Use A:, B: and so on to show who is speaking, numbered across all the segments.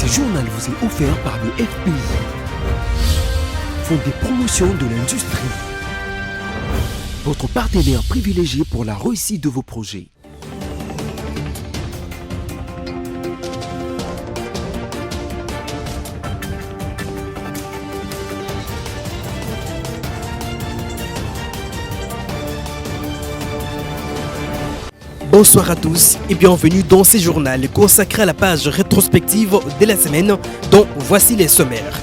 A: Ce journal vous est offert par le FPI, Fonds des promotions de l'industrie, votre partenaire privilégié pour la réussite de vos projets. Bonsoir à tous et bienvenue dans ce journal consacré à la page rétrospective de la semaine dont voici les sommaires.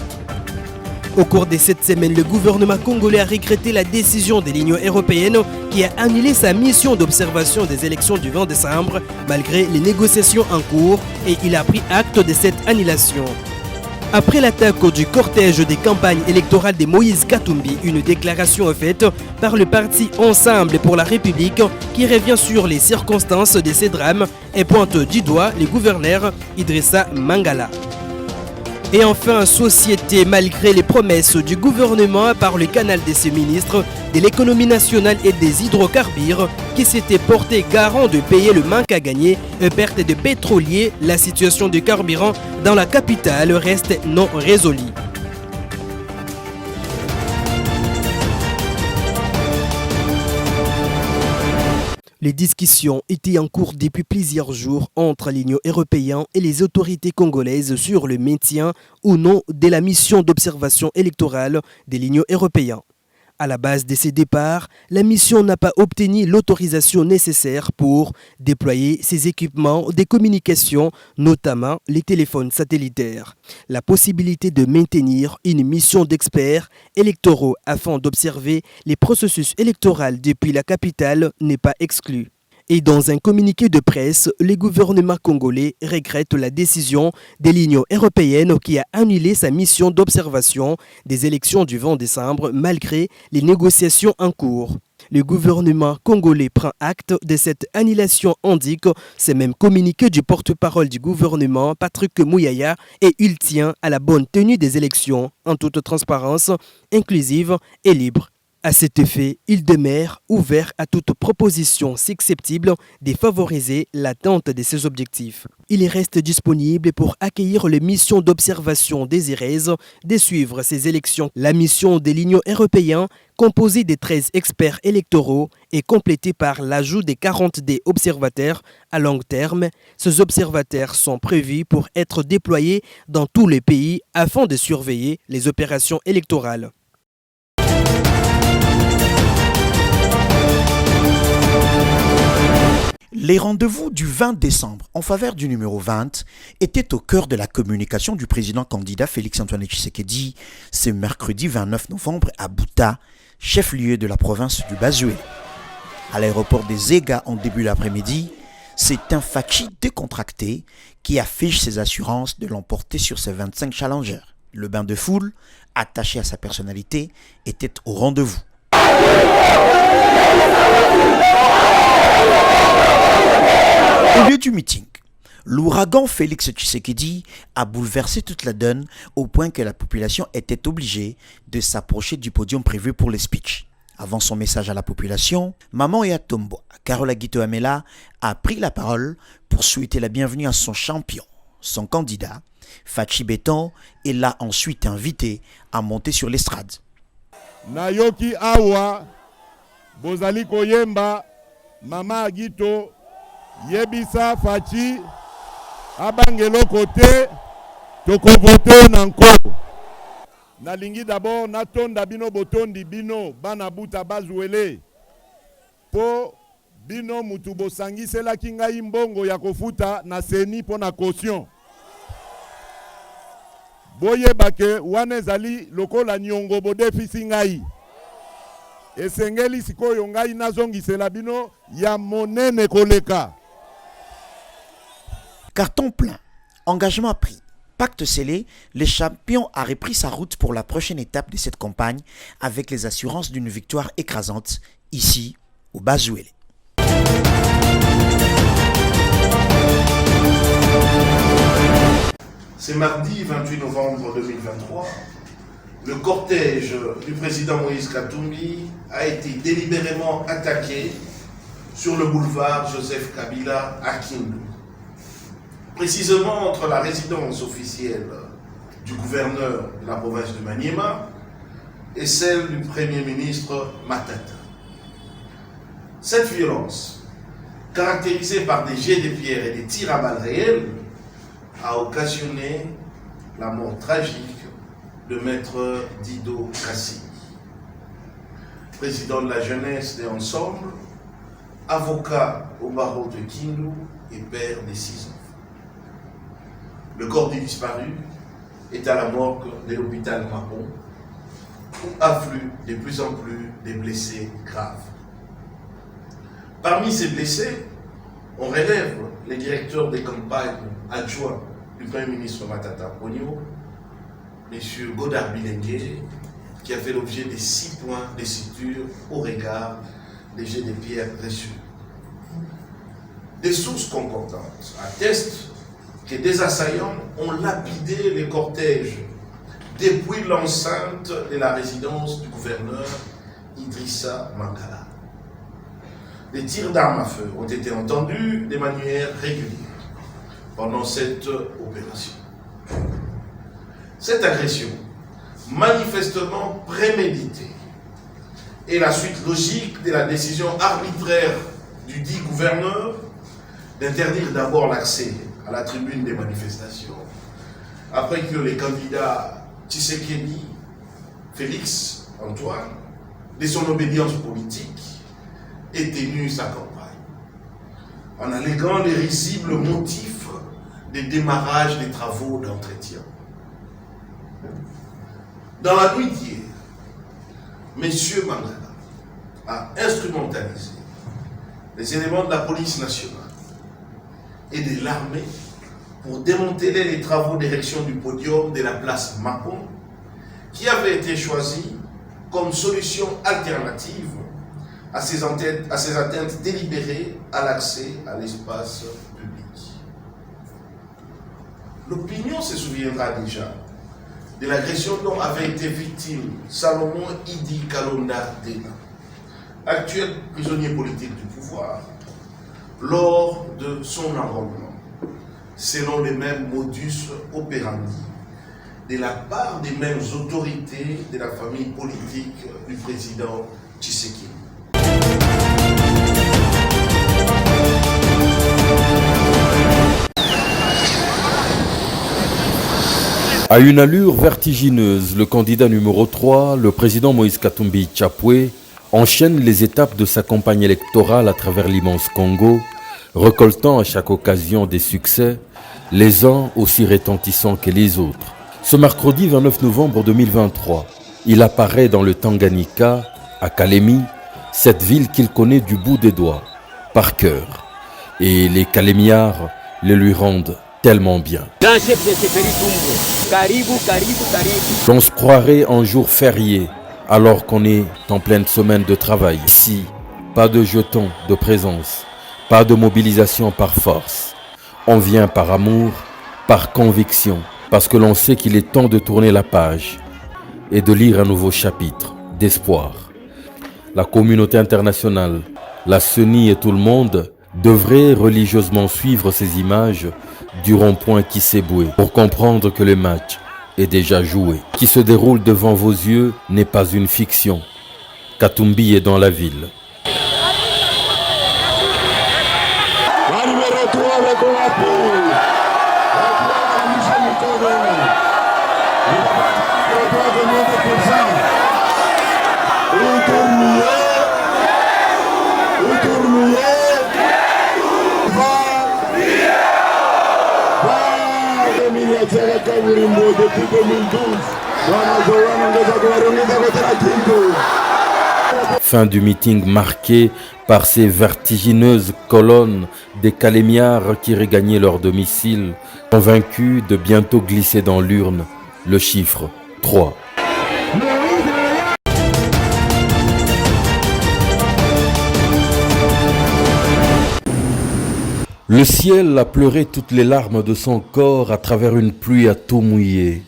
A: Au cours de cette semaine, le gouvernement congolais a regretté la décision de l'Union européenne qui a annulé sa mission d'observation des élections du 20 décembre malgré les négociations en cours et il a pris acte de cette annulation. Après l'attaque du cortège des campagnes électorales de Moïse Katumbi, une déclaration faite par le parti Ensemble pour la République qui revient sur les circonstances de ces drames et pointe du doigt le gouverneur Idrissa Mangala. Et enfin, société, malgré les promesses du gouvernement par le canal de ses ministres de l'économie nationale et des hydrocarbures qui s'était porté garant de payer le manque à gagner et perte de pétroliers, la situation du carburant dans la capitale reste non résolue. Les discussions étaient en cours depuis plusieurs jours entre l'Union européenne et les autorités congolaises sur le maintien ou non de la mission d'observation électorale de l'Union européenne. À la base de ces départs, la mission n'a pas obtenu l'autorisation nécessaire pour déployer ses équipements de communication, notamment les téléphones satellitaires. La possibilité de maintenir une mission d'experts électoraux afin d'observer les processus électoraux depuis la capitale n'est pas exclue. Et dans un communiqué de presse, le gouvernement congolais regrette la décision de l'Union européenne qui a annulé sa mission d'observation des élections du 20 décembre malgré les négociations en cours. Le gouvernement congolais prend acte de cette annulation, indique ce même communiqué du porte-parole du gouvernement Patrick Muyaya et il tient à la bonne tenue des élections en toute transparence, inclusive et libre. À cet effet, il demeure ouvert à toute proposition susceptible de favoriser l'atteinte de ses objectifs. Il reste disponible pour accueillir les missions d'observation désireuses de suivre ces élections. La mission de l'Union européenne, composée de 13 experts électoraux, est complétée par l'ajout de 42 observateurs à long terme. Ces observateurs sont prévus pour être déployés dans tous les pays afin de surveiller les opérations électorales.
B: Les rendez-vous du 20 décembre en faveur du numéro 20 étaient au cœur de la communication du président candidat Félix-Antoine Tshisekedi ce mercredi 29 novembre à Buta, chef-lieu de la province du Bas-Uélé. À l'aéroport des Zéga en début d'après-midi, c'est un Fachi décontracté qui affiche ses assurances de l'emporter sur ses 25 challengers. Le bain de foule, attaché à sa personnalité, était au rendez-vous. Au lieu du meeting, l'ouragan Félix Tshisekedi a bouleversé toute la donne au point que la population était obligée de s'approcher du podium prévu pour les speeches. Avant son message à la population, Maman Yatombo, Carola Guito Amela, a pris la parole pour souhaiter la bienvenue à son champion, son candidat, Fachi Béton, et l'a ensuite invité à monter sur l'estrade.
C: Nayoki awa, bozali koyemba, Mama Agito, Yebisa Fachi, abangelo kote, toko vote nanko. Nalingi d'abord natonda bino botondi bino, bana buta Bas-Uélé. Po bino mutubo sangi sela kinga imbongo ya kofuta na seni po na caution. Boye bake wane zali lokola nyongo bodefisi ngai. Esengeli sikoyo ngai nazongisela bino ya monene koleka.
B: Carton plein, engagement pris, pacte scellé, le champion a repris sa route pour la prochaine étape de cette campagne avec les assurances d'une victoire écrasante ici au Bas-Uélé.
D: C'est mardi 28 novembre 2023. Le cortège du président Moïse Katumbi a été délibérément attaqué sur le boulevard Joseph Kabila à Kindu. précisément entre la résidence officielle du gouverneur de la province de Maniema et celle du Premier ministre Matata. Cette violence, caractérisée par des jets de pierre et des tirs à balles réelles, a occasionné la mort tragique de maître Dido Kassi, président de la jeunesse des Ensembles, avocat au barreau de Kindu et père des 6 enfants. Le corps du disparu est à la morgue de l'hôpital Mapon, où affluent de plus en plus des blessés graves. Parmi ces blessés, on relève les directeurs des campagnes adjoints du Premier ministre Matata Ponyo, M. Godard Bilengue, qui a fait l'objet de 6 points de suture au regard des jets de pierre reçus. Des sources concordantes attestent que des assaillants ont lapidé les cortèges depuis l'enceinte de la résidence du gouverneur Idrissa Mangala. Des tirs d'armes à feu ont été entendus de manière régulière pendant cette opération. Cette agression, manifestement préméditée, est la suite logique de la décision arbitraire du dit gouverneur d'interdire d'abord l'accès à la tribune des manifestations, après que les candidats Tshisekedi, Félix Antoine, de son obédience politique, aient tenu sa campagne, en alléguant les risibles motifs de démarrage des travaux d'entretien. Dans la nuit d'hier, M. Mangala a instrumentalisé les éléments de la police nationale et de l'armée pour démanteler les travaux d'érection du podium de la place Mapon, qui avait été choisi comme solution alternative à ces atteintes délibérées à l'accès à l'espace public. L'opinion se souviendra déjà de l'agression dont avait été victime Salomon Idi Kalonda Dena, actuel prisonnier politique du pouvoir, lors de son enrôlement, selon les mêmes modus operandi, de la part des mêmes autorités de la famille politique du président Tshisekedi.
E: À une allure vertigineuse, le candidat numéro 3, le président Moïse Katumbi Tchapwe, enchaîne les étapes de sa campagne électorale à travers l'immense Congo, récoltant à chaque occasion des succès, les uns aussi retentissants que les autres. Ce mercredi 29 novembre 2023, il apparaît dans le Tanganyika, à Kalemi, cette ville qu'il connaît du bout des doigts, par cœur. Et les Kalemiards le lui rendent tellement bien. On se croirait en jour férié, alors qu'on est en pleine semaine de travail. Ici, pas de jetons de présence, pas de mobilisation par force. On vient par amour, par conviction, parce que l'on sait qu'il est temps de tourner la page et de lire un nouveau chapitre d'espoir. La communauté internationale, la CENI et tout le monde devraient religieusement suivre ces images du rond-point qui s'est boué pour comprendre que le match est déjà joué. Qui se déroule devant vos yeux n'est pas une fiction. Katumbi est dans la ville. Fin du meeting marqué par ces vertigineuses colonnes des Kalemiards qui regagnaient leur domicile, convaincus de bientôt glisser dans l'urne le chiffre 3. Le ciel a pleuré toutes les larmes de son corps à travers une pluie à tout mouiller.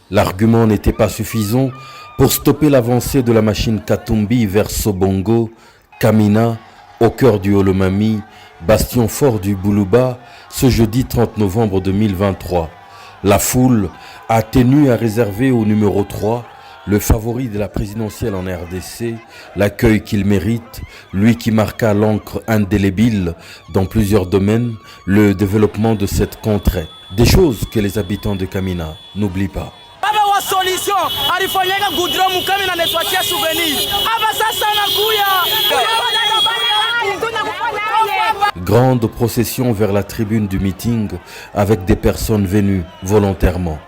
E: L'argument n'était pas suffisant pour stopper l'avancée de la machine Katumbi vers Sobongo, Kamina, au cœur du Olomami, bastion fort du Boulouba, ce jeudi 30 novembre 2023. La foule a tenu à réserver au numéro 3, le favori de la présidentielle en RDC, l'accueil qu'il mérite, lui qui marqua l'encre indélébile dans plusieurs domaines, le développement de cette contrée. Des choses que les habitants de Kamina n'oublient pas.
F: Solution alifanyika goudron mukami na netwakia souvenir aba sasa nakuya.
E: Grande procession vers la tribune du meeting avec des personnes venues volontairement.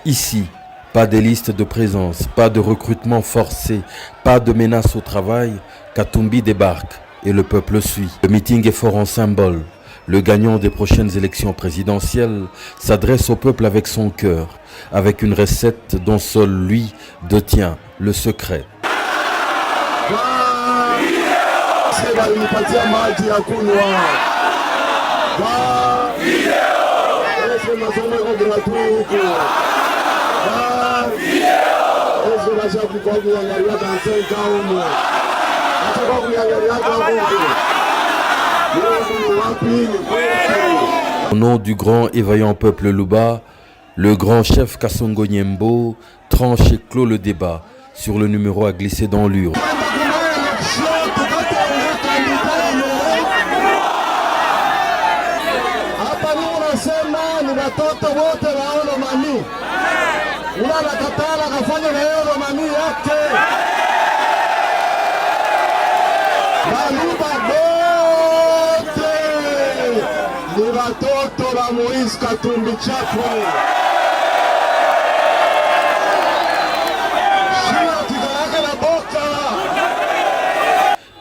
E: Ici, pas de liste de présence, pas de recrutement forcé, pas de menace au travail. Katumbi débarque et le peuple suit. Le meeting est fort en symbole. Le gagnant des prochaines élections présidentielles s'adresse au peuple avec son cœur, avec une recette dont seul lui détient le secret. Au nom du grand et vaillant peuple Luba, le grand chef Kasongo Nyembo tranche et clôt le débat sur le numéro à glisser dans l'urne.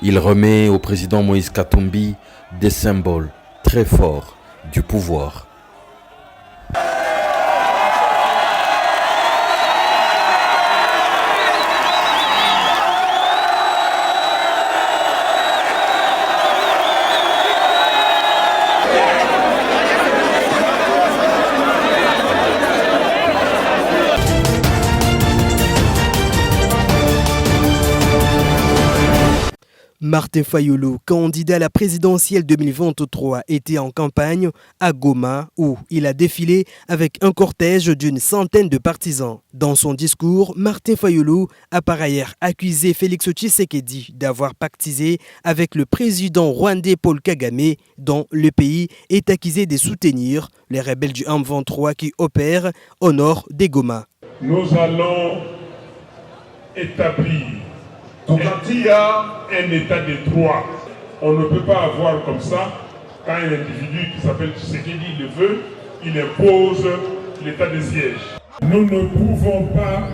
E: Il remet au président Moïse Katumbi des symboles très forts du pouvoir.
A: Martin Fayulu, candidat à la présidentielle 2023, était en campagne à Goma où il a défilé avec un cortège d'une centaine de partisans. Dans son discours, Martin Fayulu a par ailleurs accusé Félix Tshisekedi d'avoir pactisé avec le président rwandais Paul Kagame, dont le pays est accusé de soutenir les rebelles du M23 qui opèrent au nord des Goma.
G: Nous allons établir il y a un état de droit. On ne peut pas avoir comme ça, quand un individu qui s'appelle Tshisekedi le veut, il impose l'état de siège. Nous ne pouvons pas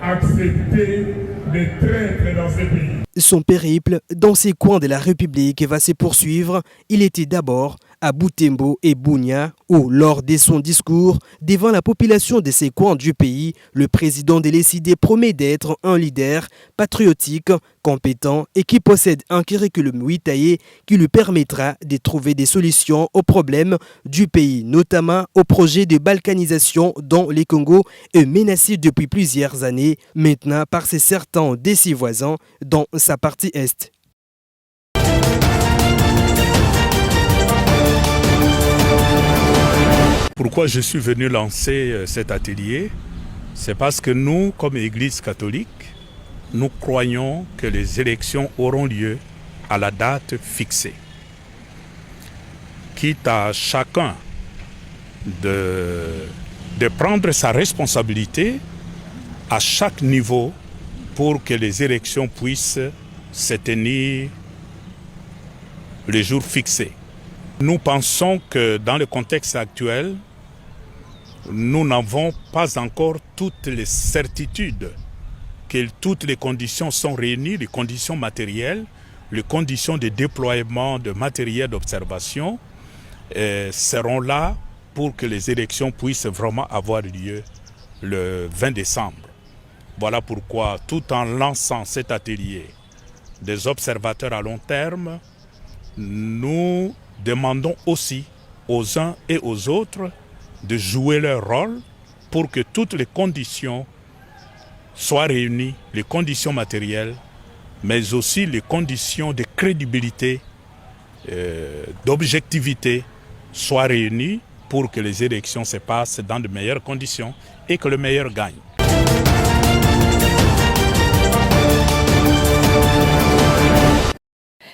G: accepter des traîtres dans ces pays.
A: Son périple dans ces coins de la République va se poursuivre. Il était d'abord à Butembo et Bunia, où, lors de son discours devant la population de ces coins du pays, le président de l'ECD promet d'être un leader patriotique, compétent et qui possède un curriculum vitae qui lui permettra de trouver des solutions aux problèmes du pays, notamment au projet de balkanisation dont le Congo est menacé depuis plusieurs années, maintenant par certains de ses voisins dans sa partie est.
H: Pourquoi je suis venu lancer cet atelier? C'est parce que nous, comme Église catholique, nous croyons que les élections auront lieu à la date fixée. Quitte à chacun de prendre sa responsabilité à chaque niveau pour que les élections puissent se tenir le jour fixé. Nous pensons que dans le contexte actuel, nous n'avons pas encore toutes les certitudes que toutes les conditions sont réunies, les conditions matérielles, les conditions de déploiement de matériel d'observation seront là pour que les élections puissent vraiment avoir lieu le 20 décembre. Voilà pourquoi, tout en lançant cet atelier des observateurs à long terme, nous demandons aussi aux uns et aux autres de jouer leur rôle pour que toutes les conditions soient réunies, les conditions matérielles, mais aussi les conditions de crédibilité, d'objectivité soient réunis pour que les élections se passent dans de meilleures conditions et que le meilleur gagne.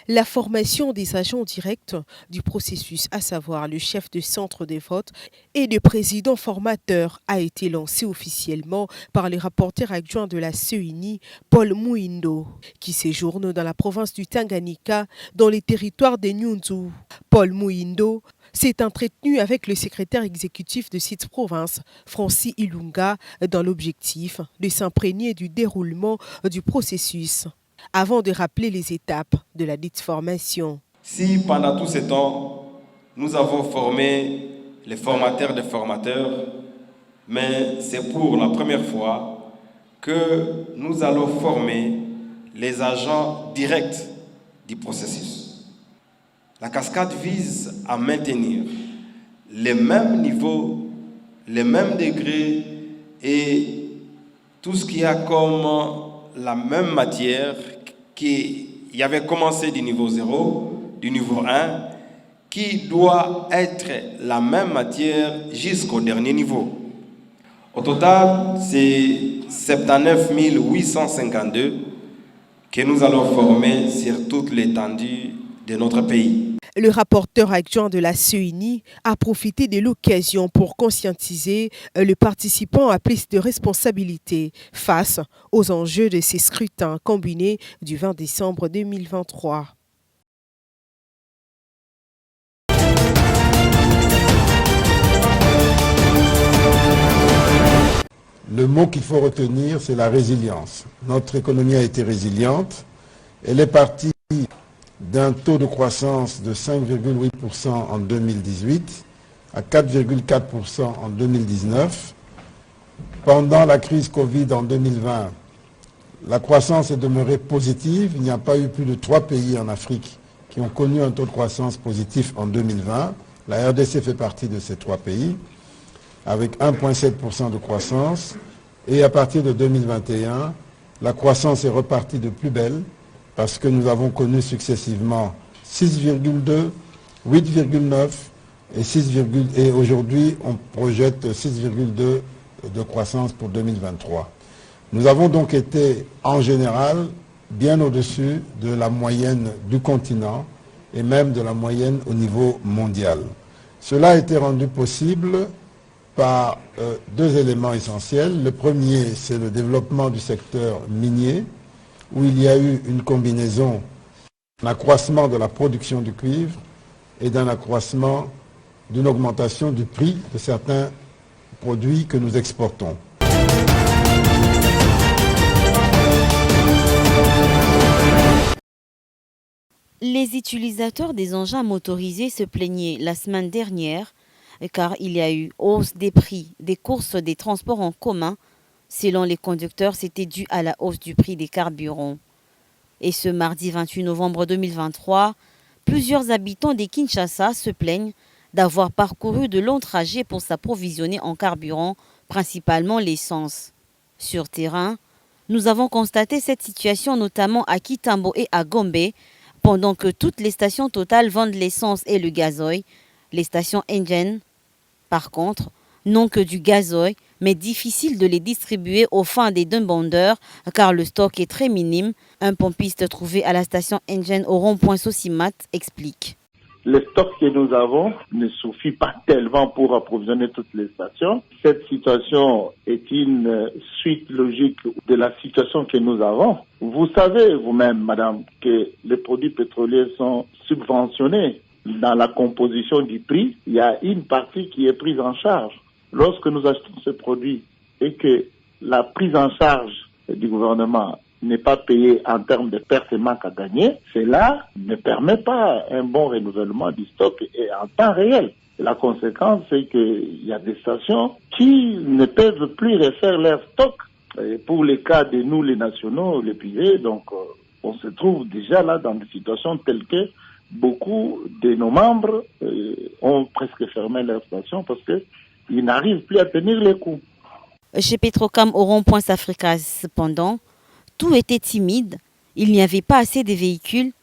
I: La formation des agents directs du processus, à savoir le chef de centre de vote et le président formateur, a été lancée officiellement par le rapporteur adjoint de la CENI, Paul Muindo, qui séjourne dans la province du Tanganyika, dans les territoires de Nyunzu. Paul Muindo s'est entretenu avec le secrétaire exécutif de cette province, Francis Ilunga, dans l'objectif de s'imprégner du déroulement du processus, avant de rappeler les étapes de la dite formation.
J: Si pendant tout ce temps, nous avons formé les formateurs des formateurs, mais c'est pour la première fois que nous allons former les agents directs du processus. La cascade vise à maintenir les mêmes niveaux, les mêmes degrés et tout ce qu'il y a comme la même matière qui avait commencé du niveau 0, du niveau 1, qui doit être la même matière jusqu'au dernier niveau. Au total, c'est 79 852 que nous allons former sur toute l'étendue de notre pays.
I: Le rapporteur adjoint de la CENI a profité de l'occasion pour conscientiser le participant à plus de responsabilités face aux enjeux de ces scrutins combinés du 20 décembre 2023.
K: Le mot qu'il faut retenir, c'est la résilience. Notre économie a été résiliente. Elle est partie d'un taux de croissance de 5,8% en 2018 à 4,4% en 2019. Pendant la crise Covid en 2020, la croissance est demeurée positive. Il n'y a pas eu plus de 3 pays en Afrique qui ont connu un taux de croissance positif en 2020. La RDC fait partie de ces 3 pays, avec 1,7% de croissance. Et à partir de 2021, la croissance est repartie de plus belle, parce que nous avons connu successivement 6,2, 8,9 et 6, et aujourd'hui on projette 6,2 de croissance pour 2023. Nous avons donc été en général bien au-dessus de la moyenne du continent et même de la moyenne au niveau mondial. Cela a été rendu possible par 2 éléments essentiels. Le premier, c'est le développement du secteur minier, où il y a eu une combinaison d'un accroissement de la production du cuivre et d'un accroissement, d'une augmentation du prix de certains produits que nous exportons.
L: Les utilisateurs des engins motorisés se plaignaient la semaine dernière car il y a eu hausse des prix des courses des transports en commun. Selon les conducteurs, c'était dû à la hausse du prix des carburants. Et ce mardi 28 novembre 2023, plusieurs habitants de Kinshasa se plaignent d'avoir parcouru de longs trajets pour s'approvisionner en carburant, principalement l'essence. Sur terrain, nous avons constaté cette situation notamment à Kitambo et à Gombe, pendant que toutes les stations Total vendent l'essence et le gazoil. Les stations Engen, par contre, n'ont que du gazoil, mais difficile de les distribuer aux fins des demandeurs car le stock est très minime. Un pompiste trouvé à la station Engen au rond-point Sosimat explique.
M: Le stock que nous avons ne suffit pas tellement pour approvisionner toutes les stations. Cette situation est une suite logique de la situation que nous avons. Vous savez vous-même, madame, que les produits pétroliers sont subventionnés. Dans la composition du prix, il y a une partie qui est prise en charge. Lorsque nous achetons ce produit et que la prise en charge du gouvernement n'est pas payée en termes de pertes et manques à gagner, cela ne permet pas un bon renouvellement du stock et en temps réel. La conséquence, c'est qu'il y a des stations qui ne peuvent plus refaire leur stock. Et pour les cas de nous, les nationaux, les privés, donc on se trouve déjà là dans des situations telles que beaucoup de nos membres ont presque fermé leur station parce qu'ils n'arrivent plus à tenir les coups.
L: Chez Petrocam au rond-point Safrika, cependant, tout était timide. Il n'y avait pas assez de véhicules,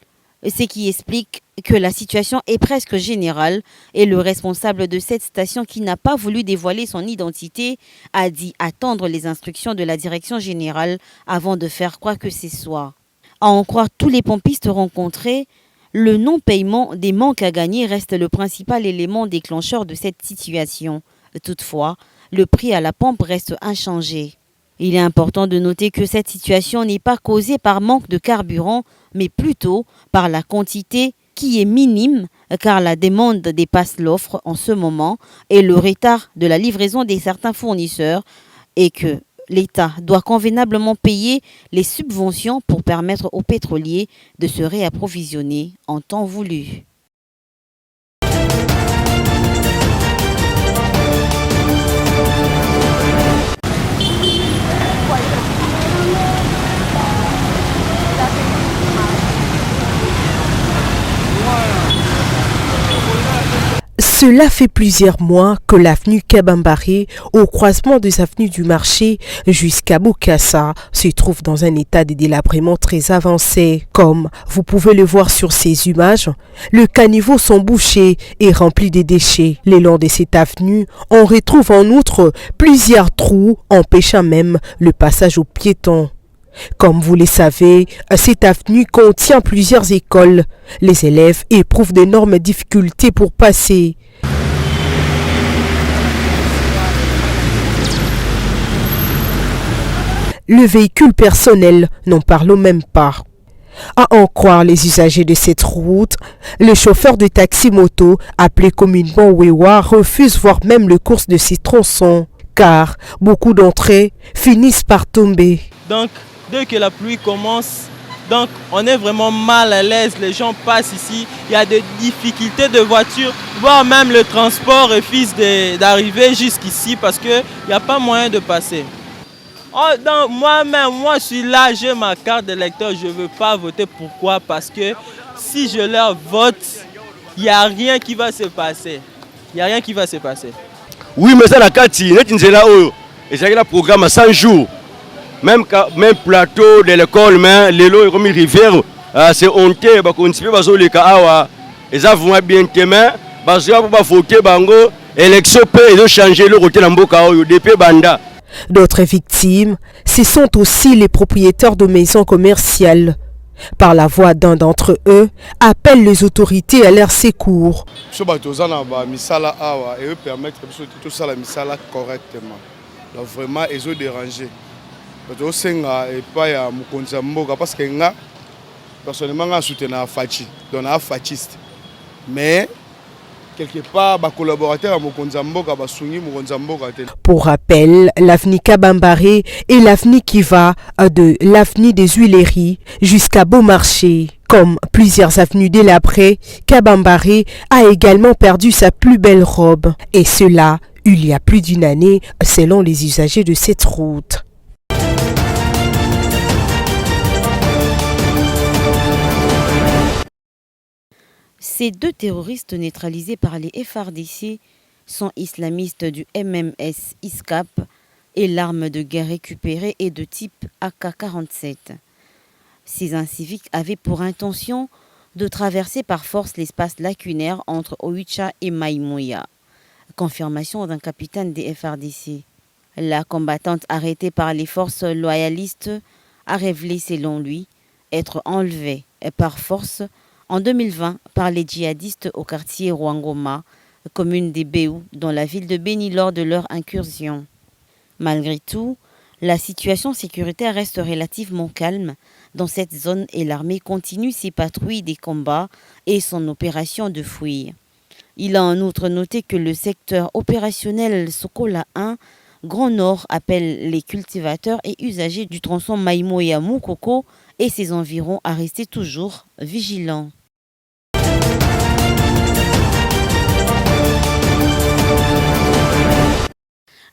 L: ce qui explique que la situation est presque générale et le responsable de cette station qui n'a pas voulu dévoiler son identité a dit attendre les instructions de la direction générale avant de faire quoi que ce soit. À en croire tous les pompistes rencontrés, le non-paiement des manques à gagner reste le principal élément déclencheur de cette situation. Toutefois, le prix à la pompe reste inchangé. Il est important de noter que cette situation n'est pas causée par manque de carburant, mais plutôt par la quantité qui est minime, car la demande dépasse l'offre en ce moment et le retard de la livraison de certains fournisseurs, et que l'État doit convenablement payer les subventions pour permettre aux pétroliers de se réapprovisionner en temps voulu.
I: Cela fait plusieurs mois que l'avenue Kabambari, au croisement des avenues du marché jusqu'à Bokassa, se trouve dans un état de délabrement très avancé. Comme vous pouvez le voir sur ces images, le caniveau sont bouchés et remplis de déchets. Le long de cette avenue, on retrouve en outre plusieurs trous empêchant même le passage aux piétons. Comme vous le savez, cette avenue contient plusieurs écoles. Les élèves éprouvent d'énormes difficultés pour passer. Le véhicule personnel, n'en parlons même pas. À en croire les usagers de cette route, le chauffeur de taxi-moto, appelé communément Wewa, refuse voire même le cours de ces tronçons, car beaucoup d'entre eux finissent par tomber.
F: Donc, dès que la pluie commence, donc on est vraiment mal à l'aise, les gens passent ici, il y a des difficultés de voiture, voire même le transport refuse d'arriver jusqu'ici parce qu'il n'y a pas moyen de passer. Oh, donc moi-même, moi je suis là, j'ai ma carte d'électeur, je ne veux pas voter. Pourquoi? Parce que si je leur vote, il n'y a rien qui va se passer. Il n'y a rien qui va se passer.
N: Oui, mais ça la carte, et c'est un programme à 100 jours. Même plateau de l'école, mais les lots comme rivière, c'est honteux, parce qu'on sait pas les cas, ils ont bien témoin, parce que pour voter bango, élection peut changer le côté d'amboka depuis banda.
I: D'autres victimes, ce sont aussi les propriétaires de maisons commerciales. Par la voix d'un d'entre eux, appellent les autorités à leur secours.
O: Donc vraiment, ils ont dérangé. Parce que personnellement, je soutiens Fachi, donc un fasciste. Mais quelque part, les collaborateurs
I: Pour rappel, l'avenue Kabambari est l'avenue qui va de l'avenue des Huileries jusqu'à Beaumarchais. Comme plusieurs avenues délabrées, Kabambari a également perdu sa plus belle robe. Et cela, il y a plus d'une année, selon les usagers de cette route.
L: Ces deux terroristes neutralisés par les FARDC sont islamistes du MMS ISCAP et l'arme de guerre récupérée est de type AK-47. Ces inciviques avaient pour intention de traverser par force l'espace lacunaire entre Oicha et Maïmouya. Confirmation d'un capitaine des FARDC. La combattante arrêtée par les forces loyalistes a révélé, selon lui, être enlevée par force en 2020 par les djihadistes au quartier Rwangoma, commune des Béou, dans la ville de Béni lors de leur incursion. Malgré tout, la situation sécuritaire reste relativement calme dans cette zone et l'armée continue ses patrouilles des combats et son opération de fouille. Il a en outre noté que le secteur opérationnel Sokola 1, Grand Nord, appelle les cultivateurs et usagers du tronçon Maïmoya-Moukoko et ses environs à rester toujours vigilants.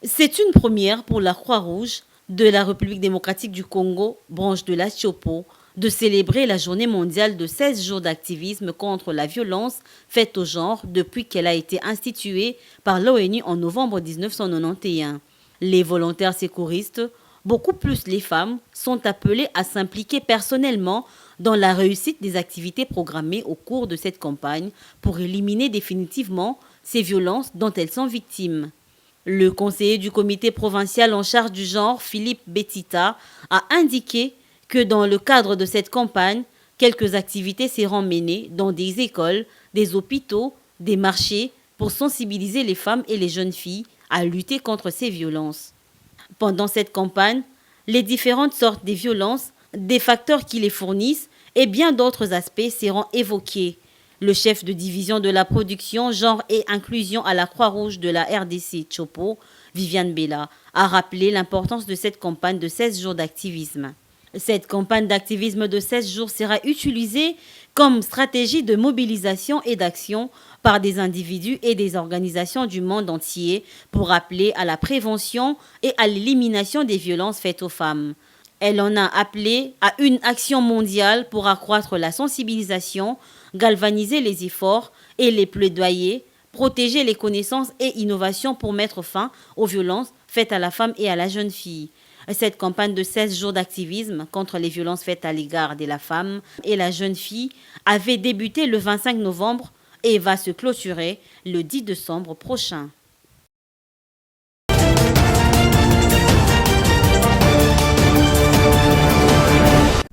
L: C'est une première pour la Croix-Rouge de la République démocratique du Congo, branche de la Tchopo, de célébrer la journée mondiale de 16 jours d'activisme contre la violence faite au genre depuis qu'elle a été instituée par l'ONU en novembre 1991. Les volontaires secouristes, beaucoup plus les femmes sont appelées à s'impliquer personnellement dans la réussite des activités programmées au cours de cette campagne pour éliminer définitivement ces violences dont elles sont victimes. Le conseiller du comité provincial en charge du genre, Philippe Betita, a indiqué que dans le cadre de cette campagne, quelques activités seront menées dans des écoles, des hôpitaux, des marchés pour sensibiliser les femmes et les jeunes filles à lutter contre ces violences. Pendant cette campagne, les différentes sortes de violences, des facteurs qui les fournissent et bien d'autres aspects seront évoqués. Le chef de division de la production, genre et inclusion à la Croix-Rouge de la RDC Chopo, Viviane Bella, a rappelé l'importance de cette campagne de 16 jours d'activisme. Cette campagne d'activisme de 16 jours sera utilisée comme stratégie de mobilisation et d'action par des individus et des organisations du monde entier pour appeler à la prévention et à l'élimination des violences faites aux femmes. Elle en a appelé à une action mondiale pour accroître la sensibilisation, galvaniser les efforts et les plaidoyers, protéger les connaissances et innovations pour mettre fin aux violences faites à la femme et à la jeune fille. Cette campagne de 16 jours d'activisme contre les violences faites à l'égard de la femme et la jeune fille avait débuté le 25 novembre et va se clôturer le 10 décembre prochain.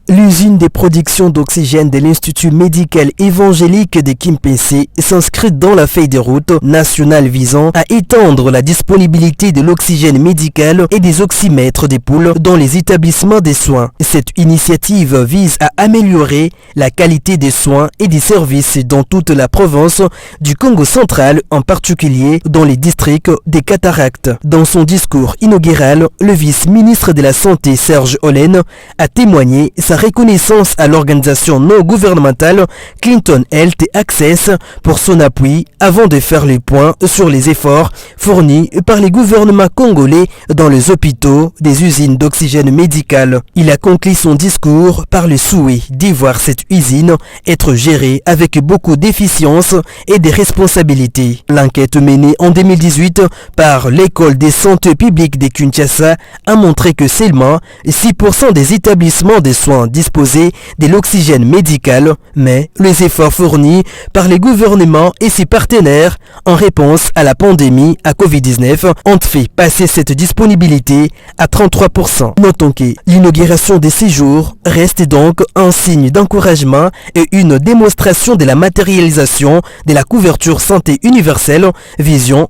A: L'usine de production d'oxygène de l'Institut médical évangélique de Kimpese s'inscrit dans la feuille de route nationale visant à étendre la disponibilité de l'oxygène médical et des oxymètres des poules dans les établissements des soins. Cette initiative vise à améliorer la qualité des soins et des services dans toute la province du Congo central, en particulier dans les districts des cataractes. Dans son discours inaugural, le vice-ministre de la Santé Serge Olen a témoigné sa reconnaissance à l'organisation non gouvernementale Clinton Health Access pour son appui avant de faire le point sur les efforts fournis par les gouvernements congolais dans les hôpitaux des usines d'oxygène médical. Il a conclu son discours par le souhait d'y voir cette usine être gérée avec beaucoup d'efficience et de responsabilité. L'enquête menée en 2018 par l'école des santé publique de Kinshasa a montré que seulement 6% des établissements de soins disposaient de l'oxygène médical, mais les efforts fournis par les gouvernements et ses partenaires en réponse à la pandémie à Covid-19 ont fait passer cette disponibilité à 33%. Notons que l'inauguration des séjours reste donc un signe d'encouragement et une démonstration de la matérialisation de la couverture santé universelle, vision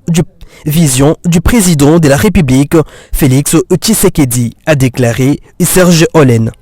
A: du président de la République, Félix Tshisekedi, a déclaré Serge Olen.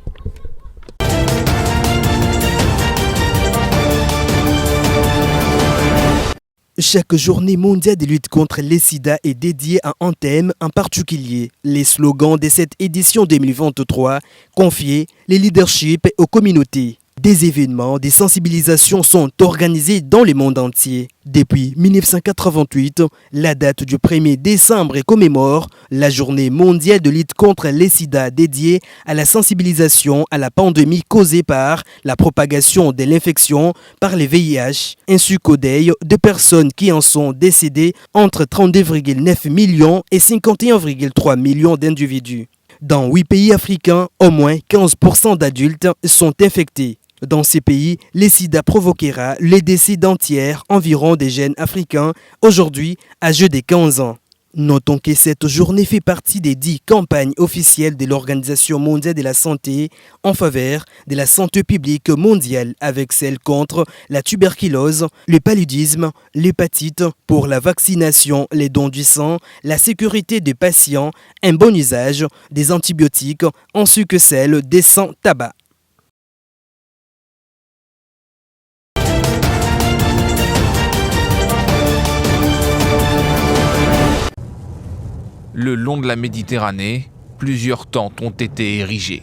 A: Chaque journée mondiale de lutte contre les sida est dédiée à un thème en particulier. Les slogans de cette édition 2023 confient les leaderships aux communautés. Des événements, des sensibilisations sont organisés dans le monde entier. Depuis 1988, la date du 1er décembre commémore la journée mondiale de lutte contre les sida dédiée à la sensibilisation à la pandémie causée par la propagation de l'infection par le VIH, ainsi qu'au deuil de personnes qui en sont décédées entre 32,9 millions et 51,3 millions d'individus. Dans 8 pays africains, au moins 15% d'adultes sont infectés. Dans ces pays, le sida provoquera le décès d'entières environ des jeunes africains, aujourd'hui âgés de 15 ans. Notons que cette journée fait partie des 10 campagnes officielles de l'Organisation mondiale de la santé en faveur de la santé publique mondiale, avec celle contre la tuberculose, le paludisme, l'hépatite, pour la vaccination, les dons du sang, la sécurité des patients, un bon usage des antibiotiques, ainsi que celle des sans-tabac.
P: Le long de la Méditerranée, plusieurs tentes ont été érigées.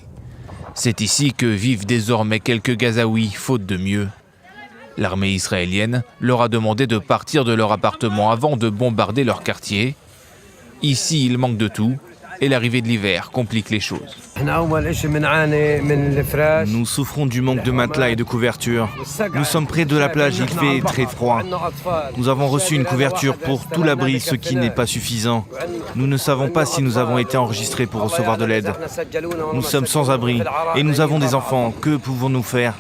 P: C'est ici que vivent désormais quelques Gazaouis, faute de mieux. L'armée israélienne leur a demandé de partir de leur appartement avant de bombarder leur quartier. Ici, il manque de tout, et l'arrivée de l'hiver complique les choses.
Q: Nous souffrons du manque de matelas et de couverture. Nous sommes près de la plage, il fait très froid. Nous avons reçu une couverture pour tout l'abri, ce qui n'est pas suffisant. Nous ne savons pas si nous avons été enregistrés pour recevoir de l'aide. Nous sommes sans abri et nous avons des enfants. Que pouvons-nous faire?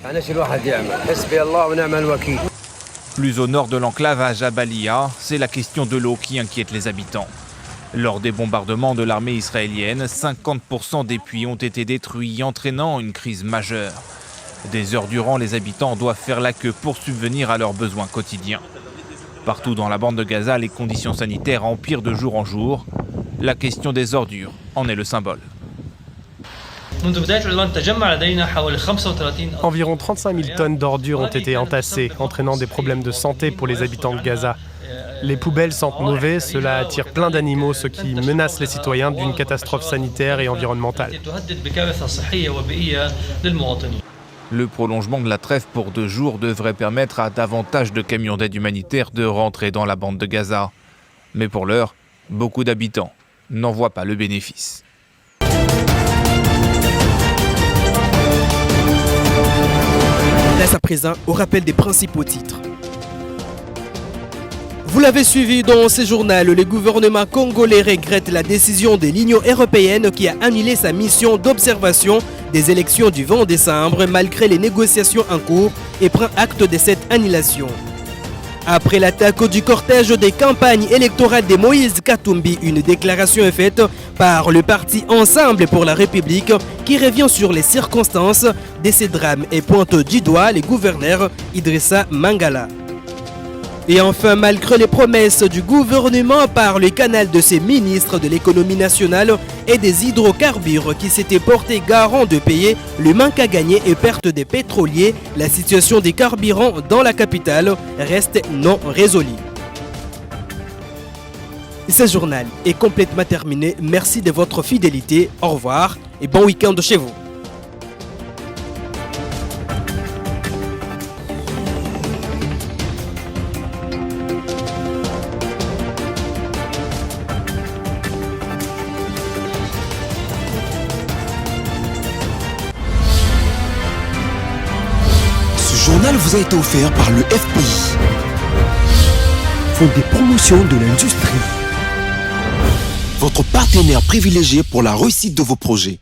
P: Plus au nord de l'enclave à Jabalia, c'est la question de l'eau qui inquiète les habitants. Lors des bombardements de l'armée israélienne, 50% des puits ont été détruits, entraînant une crise majeure. Des heures durant, les habitants doivent faire la queue pour subvenir à leurs besoins quotidiens. Partout dans la bande de Gaza, les conditions sanitaires empirent de jour en jour. La question des ordures en est le symbole.
R: Environ 35 000 tonnes d'ordures ont été entassées, entraînant des problèmes de santé pour les habitants de Gaza. Les poubelles sentent mauvais, cela attire plein d'animaux, ce qui menace les citoyens d'une catastrophe sanitaire et environnementale.
P: Le prolongement de la trêve pour 2 jours devrait permettre à davantage de camions d'aide humanitaire de rentrer dans la bande de Gaza. Mais pour l'heure, beaucoup d'habitants n'en voient pas le bénéfice.
A: Place à présent au rappel des principaux titres. Vous l'avez suivi dans ce journal, le gouvernement congolais regrette la décision de l'Union européenne qui a annulé sa mission d'observation des élections du 20 décembre malgré les négociations en cours et prend acte de cette annulation. Après l'attaque du cortège des campagnes électorales de Moïse Katumbi, une déclaration est faite par le parti Ensemble pour la République qui revient sur les circonstances de ces drames et pointe du doigt le gouverneur Idrissa Mangala. Et enfin, malgré les promesses du gouvernement par le canal de ses ministres de l'économie nationale et des hydrocarbures qui s'étaient portés garant de payer le manque à gagner et perte des pétroliers, la situation des carburants dans la capitale reste non résolue. Ce journal est complètement terminé. Merci de votre fidélité. Au revoir et bon week-end chez vous.
S: Ce journal vous a été offert par le FPI, Fonds des promotions de l'industrie, votre partenaire privilégié pour la réussite de vos projets.